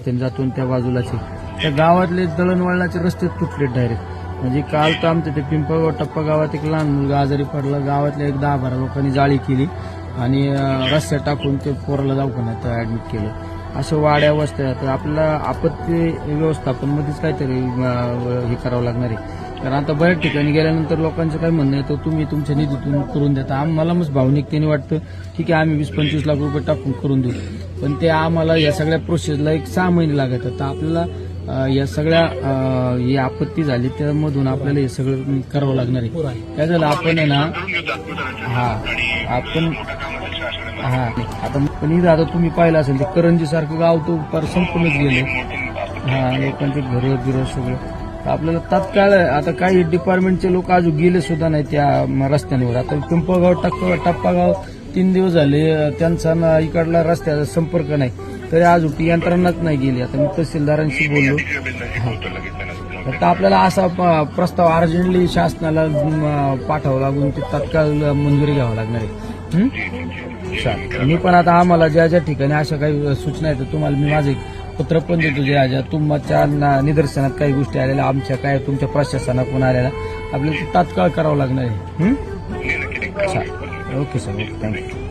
रस्त्याने जातो आणि त्या बाजूलाचे त्या गावातले दळणवळणाचे रस्ते तुटले डायरेक्ट. म्हणजे काल तर आमच्या ते पिंपळगाव टप्पा गावात एक लहान मुलगा आजारी पडला. गावातल्या एक 10-12 लोकांनी जाळी केली आणि रस्त्यात टाकून ते पोराला दवाखान्यात ऍडमिट केलं. अशा वाड्या वस्त्या. तर आपल्याला आपत्ती व्यवस्थापन मध्येच काहीतरी हे करावं लागणार आहे. कारण आता बऱ्याच ठिकाणी गेल्यानंतर लोकांचं काय म्हणणं आहे, तर तुम्ही तुमच्या निधीतून करून देता. आम्हाला मग भावनिकतेने वाटतं ठीक आहे आम्ही 20-25 लाख रुपये टाकून करून देऊ, पण ते आम्हाला या सगळ्या प्रोसेसला 6 महिने लागत. तर आपल्याला या सगळ्या ही आपत्ती झाली त्यामधून आपल्याला हे सगळं करावं लागणार आहे. काय झालं आपण आहे ना आपण आता पण इथं आता तुम्ही पाहिलं असेल ते करंजी सारखं गाव तो पर संपूर्णच गेले. लोकांचे घरं बिरं सगळं. आपल्याला तात्काळ आता काही डिपार्टमेंटचे लोक अजून गेले सुद्धा नाही त्या रस्त्यांवर. आता पिंपळगाव टप्पागाव 3 दिवस झाले त्यांचा इकडला रस्त्याचा संपर्क नाही, तरी अजून यंत्रणाच नाही गेली. आता मी तहसीलदारांशी बोललो. तर आपल्याला असा प्रस्ताव अर्जंटली शासनाला पाठवावा लागून ते तात्काळ मंजुरी घ्यावं लागणार आहे. मी पण आता आम्हाला ज्या ज्या ठिकाणी अशा काही सूचना आहेत तुम्हाला मी माझे पत्र पण देतो. ज्या तुमच्या निदर्शनात काही गोष्टी आलेल्या आमच्या काय तुमच्या प्रशासनाकडून आलेल्या आपल्याला तात्काळ करावं लागणार आहे. Okay sir, okay thank you.